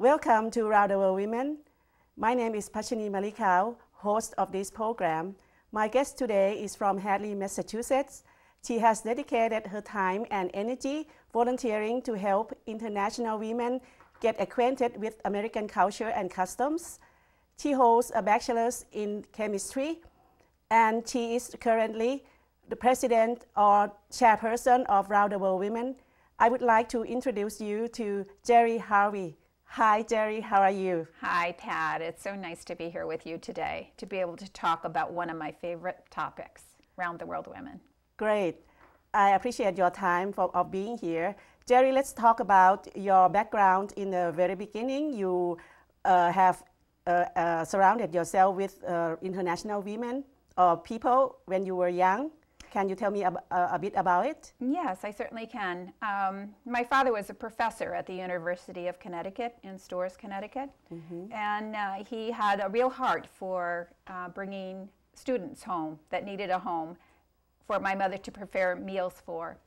Welcome to Round the World Women. My name is Patchanee Malikhao, host of this program. My guest today is from Hadley, Massachusetts. She has dedicated her time and energy volunteering to help international women get acquainted with American culture and customs. She holds a bachelor's in chemistry, and she is currently the president or chairperson of Round the World Women. I would like to introduce you to Gerry Harvey. Hi, Gerry, how are you? Hi, Pat. It's so nice to be here with you today to be able to talk about one of my favorite topics, Round the World Women. Great. I appreciate your time of being here. Gerry, let's talk about your background. In the very beginning, you have surrounded yourself with international women or people when you were young. Can you tell me a bit about it? Yes, I certainly can. My father was a professor at the University of Connecticut in Storrs, Connecticut, and he had a real heart for bringing students home that needed a home for my mother to prepare meals for.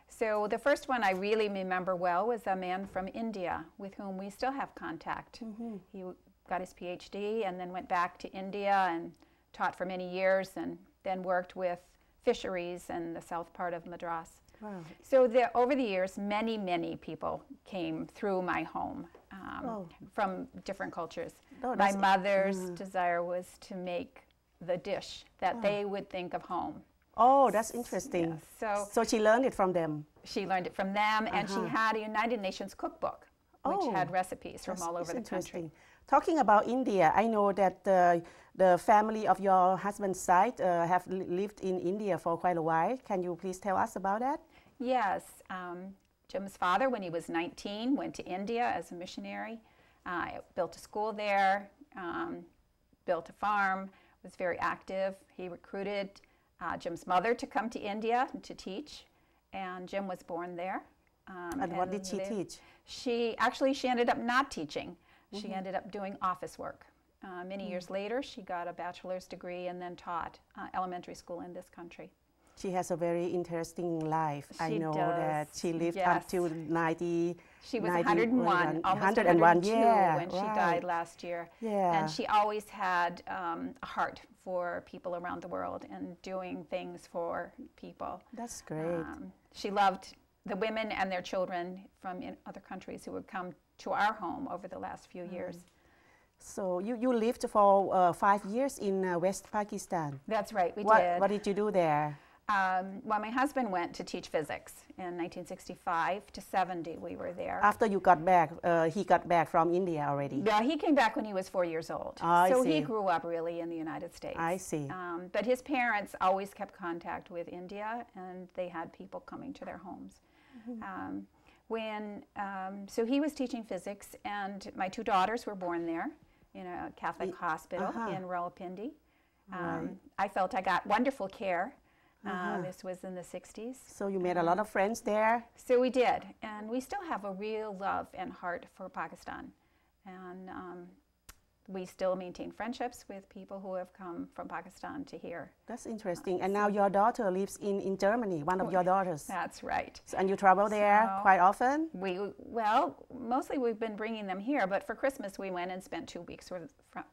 So the first one I really remember well was a man from India with whom we still have contact. He got his PhD and then went back to India and taught for many years and then worked with fisheries in the south part of Madras. Wow. So over the years, many, many people came through my home from different cultures. My mother's desire was to make the dish that they would think of home. Oh, that's interesting. Yeah, so she learned it from them. She learned it from them, and she had a United Nations cookbook, which had recipes from all over the country. Talking about India, I know that the family of your husband's side have lived in India for quite a while. Can you please tell us about that? Yes. Jim's father, when he was 19, went to India as a missionary, built a school there, built a farm, was very active. He recruited Jim's mother to come to India to teach, and Jim was born there. And what did she teach? She ended up not teaching. She ended up doing office work. Many years later, she got a bachelor's degree and then taught elementary school in this country. She has a very interesting life. I know that she lived up to 90. She was 101, almost 102 when she died last year. Yeah. And she always had a heart for people around the world and doing things for people. That's great. She loved the women and their children from other countries who would come to our home over the last few years. So you lived for 5 years in West Pakistan. That's right, we did. What did you do there? Well, my husband went to teach physics in 1965 to 70. We were there. After you got back, he got back from India already. Yeah, he came back when he was 4 years old. So he grew up really in the United States. I see. But his parents always kept contact with India, and they had people coming to their homes. So he was teaching physics, and my two daughters were born there in a Catholic hospital in Rawalpindi. I felt I got wonderful care. This was in the 60s. So you made a lot of friends there? So we did, and we still have a real love and heart for Pakistan. And we still maintain friendships with people who have come from Pakistan to here. That's interesting. And now your daughter lives in Germany, one of your daughters. That's right. So, and you travel there quite often? Well, mostly we've been bringing them here, but for Christmas we went and spent 2 weeks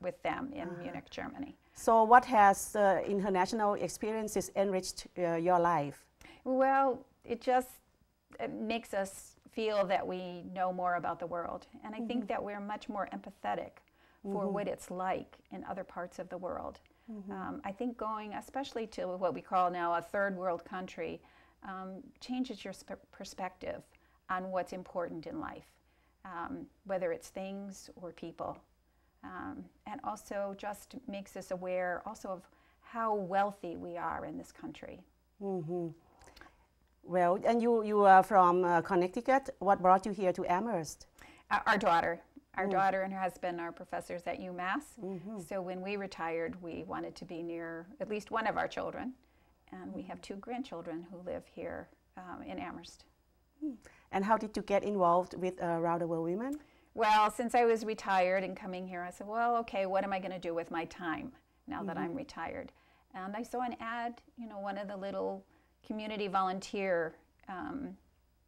with them in Munich, Germany. So what has international experiences enriched your life? Well, it makes us feel that we know more about the world. And I think that we're much more empathetic for what it's like in other parts of the world. I think going especially to what we call now a third world country changes your perspective on what's important in life, whether it's things or people. And also just makes us aware also of how wealthy we are in this country. Well, and you are from Connecticut. What brought you here to Amherst? Our daughter. Our daughter and her husband are professors at UMass. So when we retired, we wanted to be near at least one of our children. And we have 2 grandchildren who live here in Amherst. And how did you get involved with Round the World Women? Well, since I was retired and coming here, I said, well, okay, what am I going to do with my time now that I'm retired? And I saw an ad, one of the little community volunteer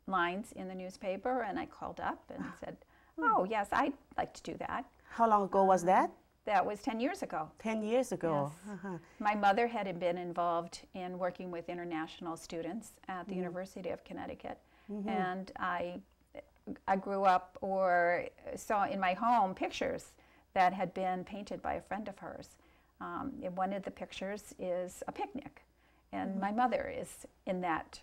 lines in the newspaper, and I called up and said, Oh, yes, I'd like to do that. How long ago was that? That was 10 years ago. 10 years ago. Yes. My mother had been involved in working with international students at the University of Connecticut. And I grew up or saw in my home pictures that had been painted by a friend of hers. And one of the pictures is a picnic. And my mother is in that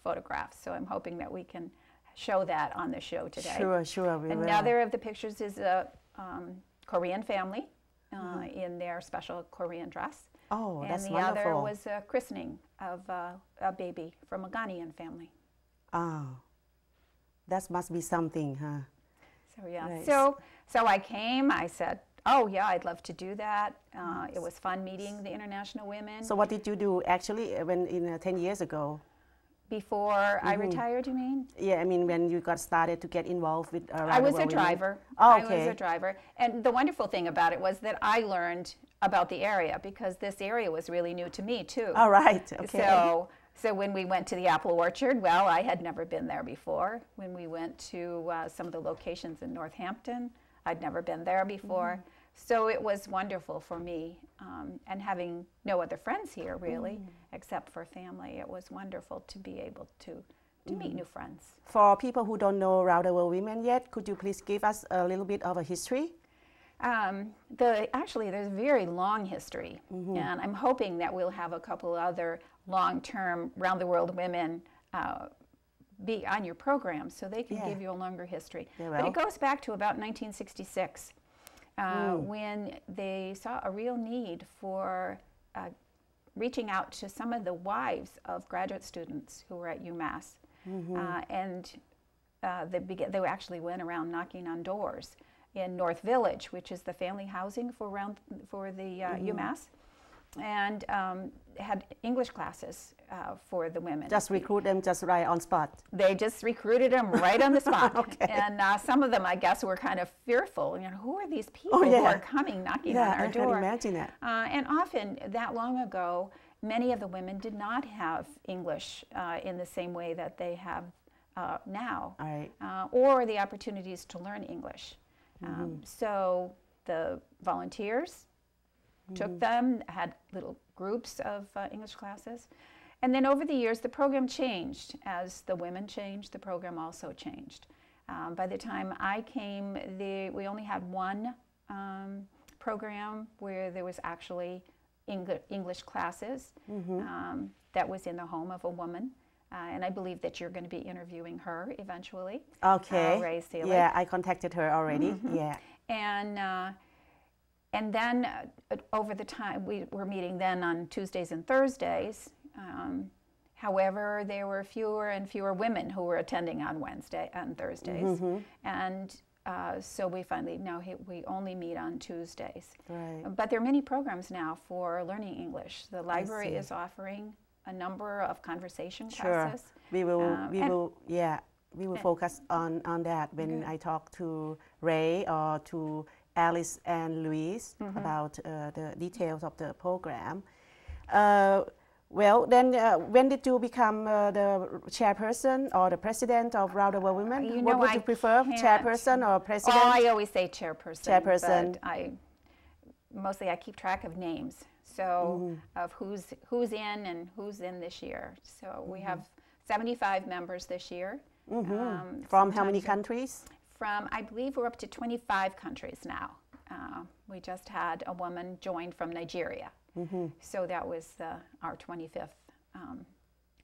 photograph. So I'm hoping that we can show that on the show today. Sure, sure. Another of the pictures is a Korean family in their special Korean dress. Oh, that's wonderful. And the other was a christening of a baby from a Ghanaian family. Oh, that must be something, huh? So yeah, nice. so I came, I said, oh yeah, I'd love to do that. It was fun meeting the international women. So what did you do actually when 10 years ago? Before I retired, you mean? Yeah, I mean when you got started to get involved with I was a driver. Oh, okay. I was a driver. And the wonderful thing about it was that I learned about the area because this area was really new to me too. All right, okay. So when we went to the apple orchard, well, I had never been there before. When we went to some of the locations in Northampton, I'd never been there before. So it was wonderful for me, and having no other friends here really, except for family. It was wonderful to be able to meet new friends. For people who don't know Round the World Women yet, could you please give us a little bit of a history? Actually, there's a very long history, and I'm hoping that we'll have a couple other long-term Round the World Women be on your program so they can give you a longer history. But it goes back to about 1966 when they saw a real need for reaching out to some of the wives of graduate students who were at UMass. And they actually went around knocking on doors in North Village, which is the family housing for the UMass, and had English classes for the women. Just recruit them just right on spot. They just recruited them right on the spot. Okay. And some of them, I guess, were kind of fearful. You know, who are these people who are coming knocking on our door? I can imagine that. And often, that long ago, many of the women did not have English in the same way that they have now, or the opportunities to learn English. So the volunteers took them, had little groups of English classes. And then over the years, the program changed. As the women changed, the program also changed. By the time I came, we only had one program where there was actually English classes that was in the home of a woman. And I believe that you're going to be interviewing her eventually. Okay. Ray Seelig. Yeah, I contacted her already. Yeah. And then over the time, we were meeting then on Tuesdays and Thursdays. However, there were fewer and fewer women who were attending on Thursdays. And so we finally, now we only meet on Tuesdays. Right. But there are many programs now for learning English. The library is offering a number of conversation classes. We will focus on that when I talk to Ray or to Alice and Louise about the details of the program. Well, then when did you become the chairperson or the president of Round the World Women? What would you prefer, chairperson or president? Oh, I always say chairperson. Chairperson. But mostly I keep track of names. So of who's in and who's in this year. So we have 75 members this year. From how many countries? From, I believe we're up to 25 countries now. We just had a woman join from Nigeria. So that was our 25th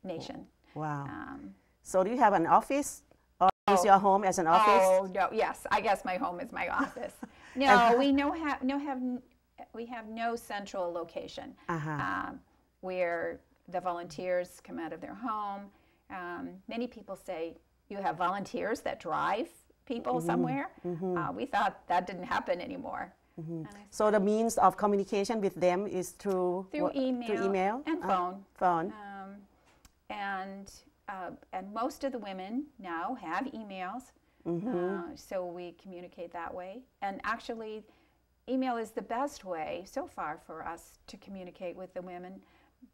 nation. Wow. So do you have an office or use your home as an office? Oh, no, yes. I guess my home is my office. No, we have no central location where the volunteers come out of their home. Many people say, you have volunteers that drive people somewhere. We thought that didn't happen anymore. So the means of communication with them is through email and phone. Phone. And most of the women now have emails, so we communicate that way. And actually, email is the best way so far for us to communicate with the women,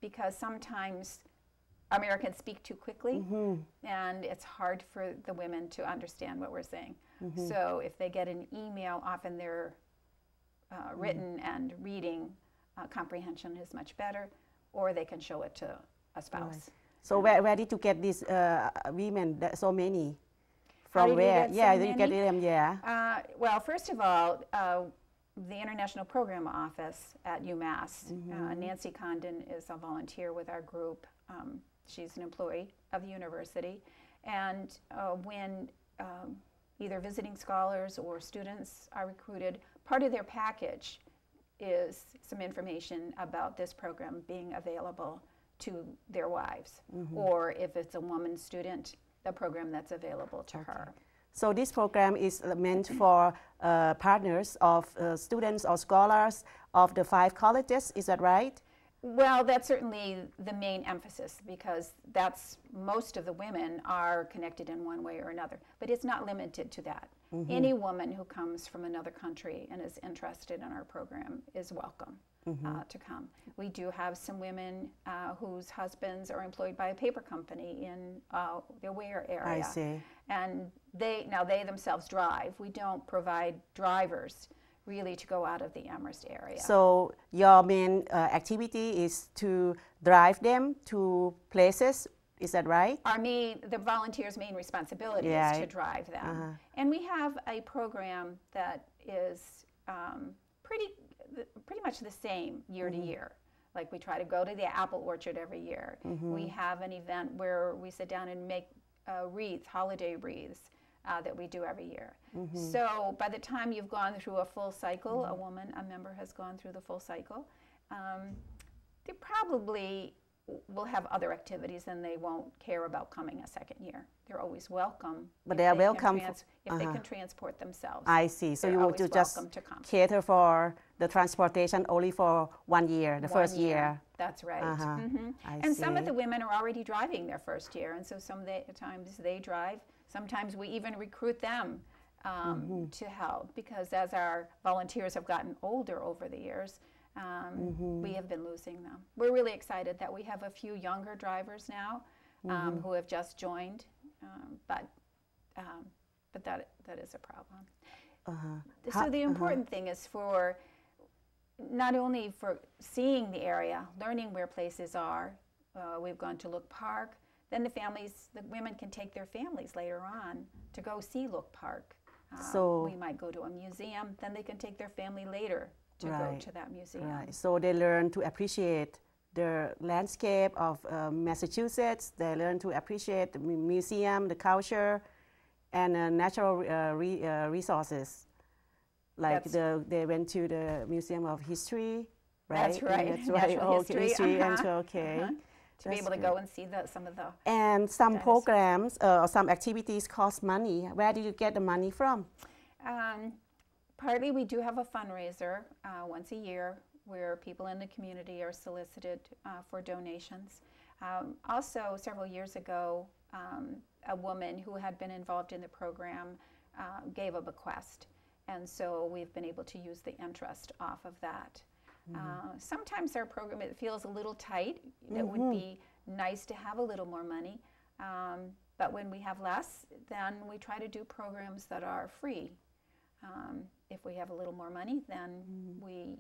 because sometimes Americans speak too quickly, and it's hard for the women to understand what we're saying. So if they get an email, often their written and reading comprehension is much better, or they can show it to a spouse. Right. So where did you get these women, so many? From where? Yeah, you get them, yeah. Well, first of all, the International Program Office at UMass, Nancy Condon is a volunteer with our group. She's an employee of the university. And when either visiting scholars or students are recruited, part of their package is some information about this program being available to their wives. Or if it's a woman student, the program that's available to her. So this program is meant for partners of students or scholars of the 5 colleges, is that right? Well, that's certainly the main emphasis, because that's most of the women are connected in one way or another. But it's not limited to that. Any woman who comes from another country and is interested in our program is welcome to come. We do have some women whose husbands are employed by a paper company in the Ware area. I see. And they themselves drive. We don't provide drivers really to go out of the Amherst area. So your main activity is to drive them to places, is that right? The volunteers' main responsibility is to drive them. And we have a program that is pretty much the same year to year. Like we try to go to the apple orchard every year. We have an event where we sit down and make wreaths, holiday wreaths, that we do every year. So by the time you've gone through a full cycle, a member has gone through the full cycle, they probably will have other activities and they won't care about coming a second year. They're always welcome. But they are welcome if they can transport themselves. I see. So you will just cater for the transportation only for 1 year, the first year. That's right. And some of the women are already driving their first year, and so sometimes they drive. Sometimes we even recruit them to help, because as our volunteers have gotten older over the years, we have been losing them. We're really excited that we have a few younger drivers now who have just joined, but that is a problem. So the important thing is for not only for seeing the area, learning where places are. We've gone to Look Park. Then the women can take their families later on to go see Look Park. So we might go to a museum, then they can take their family later to go to that museum. Right. So they learn to appreciate the landscape of Massachusetts. They learn to appreciate the museum, the culture, and natural resources. Like they went to the Museum of History, right? That's right. That's right. Natural history. To be able to go and see some of the. And some programs or some activities cost money. Where do you get the money from? Partly we do have a fundraiser once a year where people in the community are solicited for donations. Also, several years ago, a woman who had been involved in the program gave a bequest. And so we've been able to use the interest off of that. Sometimes our program, it feels a little tight. It would be nice to have a little more money. But when we have less, then we try to do programs that are free. If we have a little more money, then we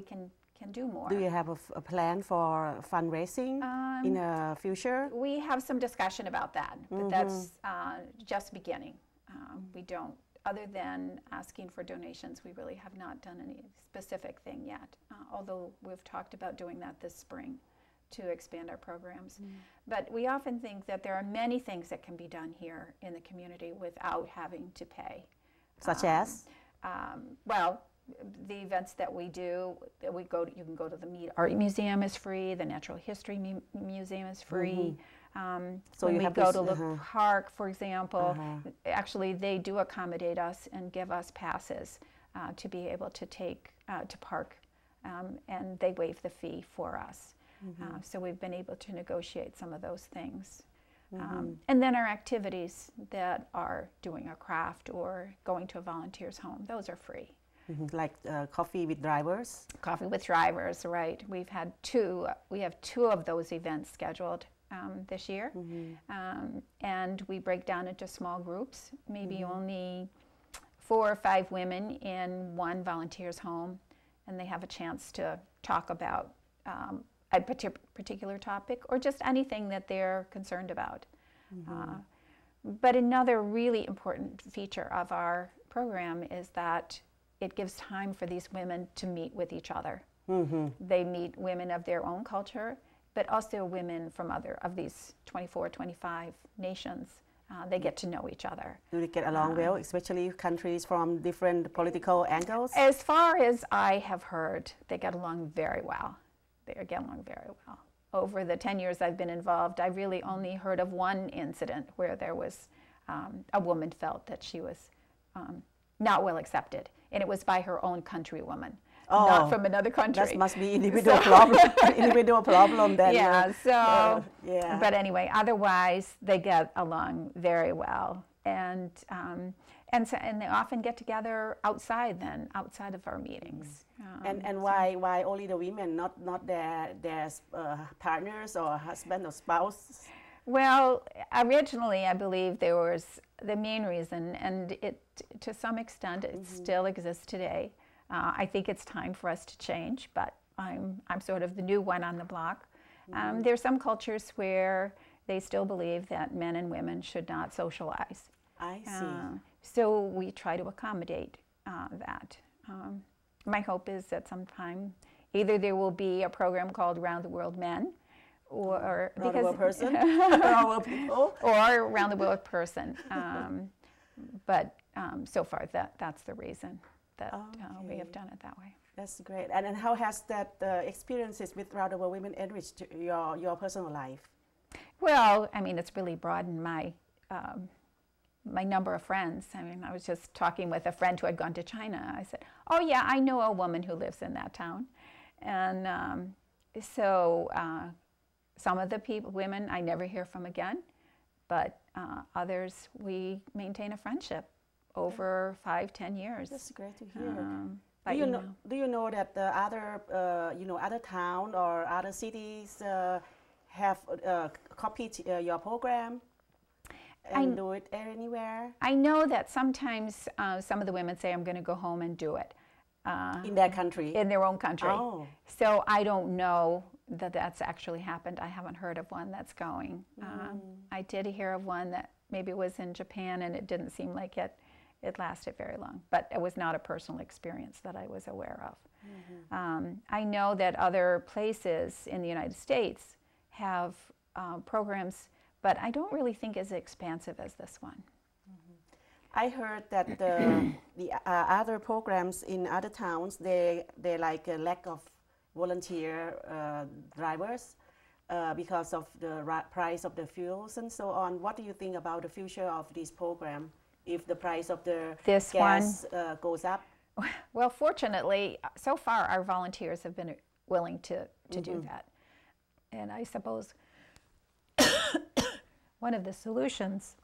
can do more. Do you have a plan for fundraising in the future? We have some discussion about that, but that's just beginning. We don't. Other than asking for donations, we really have not done any specific thing yet, although we've talked about doing that this spring to expand our programs. But we often think that there are many things that can be done here in the community without having to pay. Such as? Well, the events that we do, you can go to the Art Museum is free, the Natural History Museum is free. So when we go to Look Park, for example, actually they do accommodate us and give us passes to be able to take to park, and they waive the fee for us. So we've been able to negotiate some of those things. And then our activities that are doing a craft or going to a volunteer's home, those are free. Like coffee with drivers? Coffee with drivers, right. We have two of those events scheduled this year. And we break down into small groups, maybe only 4 or 5 women in one volunteer's home, and they have a chance to talk about a particular topic or just anything that they're concerned about. But another really important feature of our program is that it gives time for these women to meet with each other. They meet women of their own culture, but also women from other of these 24, 25 nations. They get to know each other. Do they get along well, especially countries from different political angles? As far as I have heard, they get along very well. They get along very well. Over the 10 years I've been involved, I really only heard of one incident where there was a woman felt that she was not well accepted, and it was by her own countrywoman, not from another country. That must be individual problem. Individual problem then. Yeah. So. Yeah. But anyway, otherwise they get along very well, and they often get together outside of our meetings. And why only the women, not their partners or husband or spouse? Well, originally I believe there was the main reason, and it to some extent it still exists today. I think it's time for us to change, but I'm sort of the new one on the block. There's some cultures where they still believe that men and women should not socialize. I see. So we try to accommodate that. My hope is that sometime either there will be a program called Round the World Men, or Round the World Person, Round World People, or Round the World Person. But so far that's the reason that we have done it that way. That's great. And how has that experiences with Round the World Women enriched your personal life? Well, I mean, it's really broadened my my number of friends. I mean, I was just talking with a friend who had gone to China. I said, "Oh yeah, I know a woman who lives in that town," and so some of the women I never hear from again, but others we maintain a friendship over 5-10 years. That's great to hear. Do you know that the other town or other cities have copied your program and do it anywhere? I know that sometimes some of the women say, "I'm going to go home and do it." In their country? In their own country. Oh. So I don't know that that's actually happened. I haven't heard of one that's going. I did hear of one that maybe was in Japan, and it didn't seem like it lasted very long. But it was not a personal experience that I was aware of. I know that other places in the United States have programs, but I don't really think as expansive as this one. I heard that the other programs in other towns, they like a lack of volunteer drivers because of the price of the fuels and so on. What do you think about the future of this program if the price of the gas goes up? Well, fortunately, so far our volunteers have been willing to do that. And I suppose one of the solutions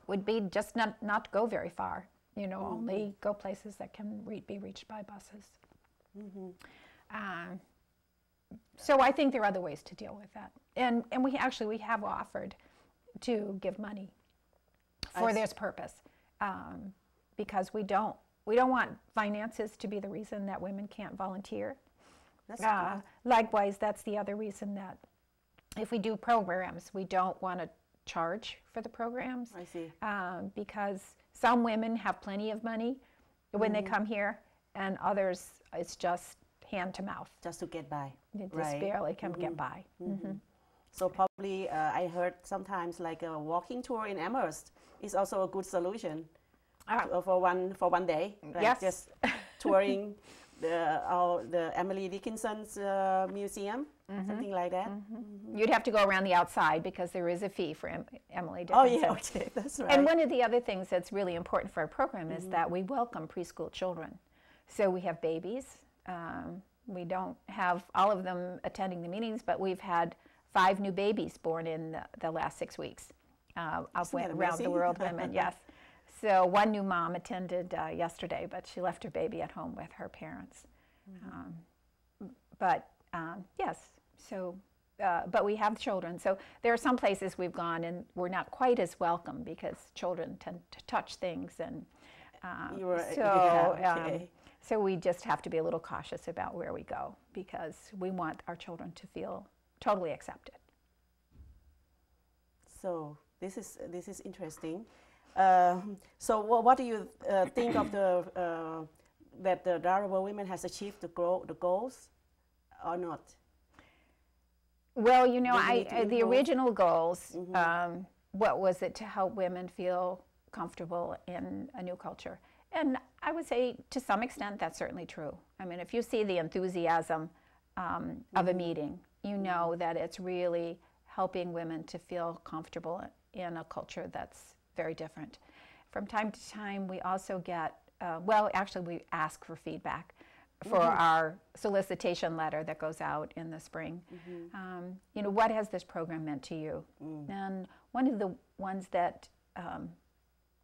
would be just not go very far, only go places that can be reached by buses. So I think there are other ways to deal with that. And we have offered to give money for this purpose because we don't want finances to be the reason that women can't volunteer. Likewise, that's the other reason that if we do programs, we don't want to charge for the programs. I see. Because some women have plenty of money when they come here, and others, it's just hand to mouth. Just to get by. They just barely can get by. So probably I heard sometimes like a walking tour in Amherst is also a good solution for one day. Like yes. Just touring the Emily Dickinson's museum, something like that. You'd have to go around the outside because there is a fee for Emily Dickinson. Oh yeah, okay, that's right. And one of the other things that's really important for our program is that we welcome preschool children. So we have babies. We don't have all of them attending the meetings, but we've had 5 new babies born in the last 6 weeks of Round the World Women. Yes. So one new mom attended yesterday, but she left her baby at home with her parents. Yes, so but we have children. So there are some places we've gone and we're not quite as welcome because children tend to touch things, and so we just have to be a little cautious about where we go because we want our children to feel totally accepted. So this is interesting. So what do you think of the that the Rowdy Women has achieved the goals or not? Well, you know, the original goals, what was it? To help women feel comfortable in a new culture. And I would say to some extent that's certainly true. I mean, if you see the enthusiasm of a meeting, you know that it's really helping women to feel comfortable in a culture that's very different. From time to time, we also get, well, actually we ask for feedback for our solicitation letter that goes out in the spring. You know, what has this program meant to you? And one of the ones that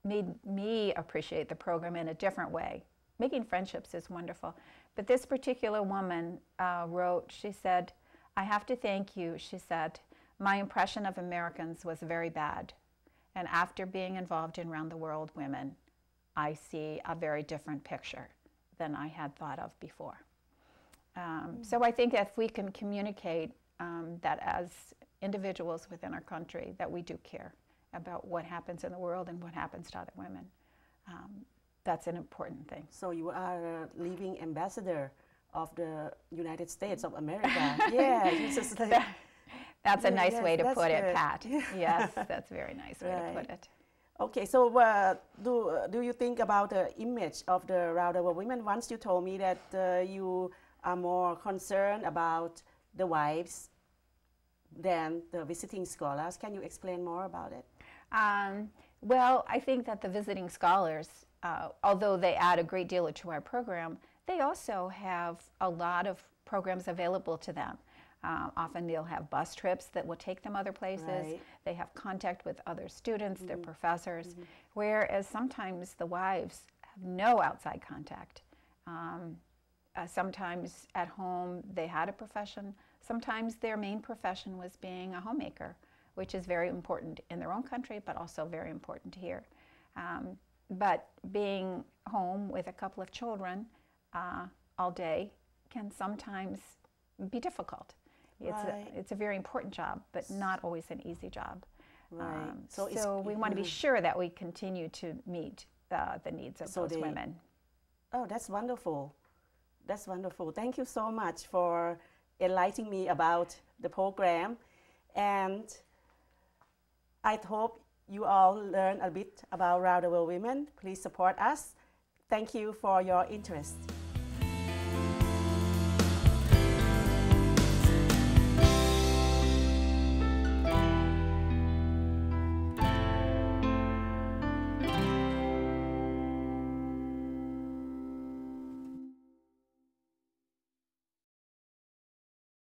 made me appreciate the program in a different way, making friendships is wonderful, but this particular woman wrote, she said, "I have to thank you," she said, "my impression of Americans was very bad. And after being involved in Round the World Women, I see a very different picture than I had thought of before." So I think if we can communicate that as individuals within our country, that we do care about what happens in the world and what happens to other women, that's an important thing. So you are a living ambassador of the United States of America. Yeah, you just like, that's a nice way to put it, Pat. Yes, that's a very nice way to put it. Okay, so do you think about the image of the Rowdy Women? Once you told me that you are more concerned about the wives than the visiting scholars. Can you explain more about it? Well, I think that the visiting scholars, although they add a great deal to our program, they also have a lot of programs available to them. Often they'll have bus trips that will take them other places. Right. They have contact with other students, their professors, whereas sometimes the wives have no outside contact. Sometimes at home they had a profession. Sometimes their main profession was being a homemaker, which is very important in their own country, but also very important here. But being home with a couple of children all day can sometimes be difficult. It's a very important job, but not always an easy job. Right. So we want to be sure that we continue to meet the needs of those women. Oh, that's wonderful. That's wonderful. Thank you so much for enlightening me about the program. And I hope you all learn a bit about Rowdy Women. Please support us. Thank you for your interest.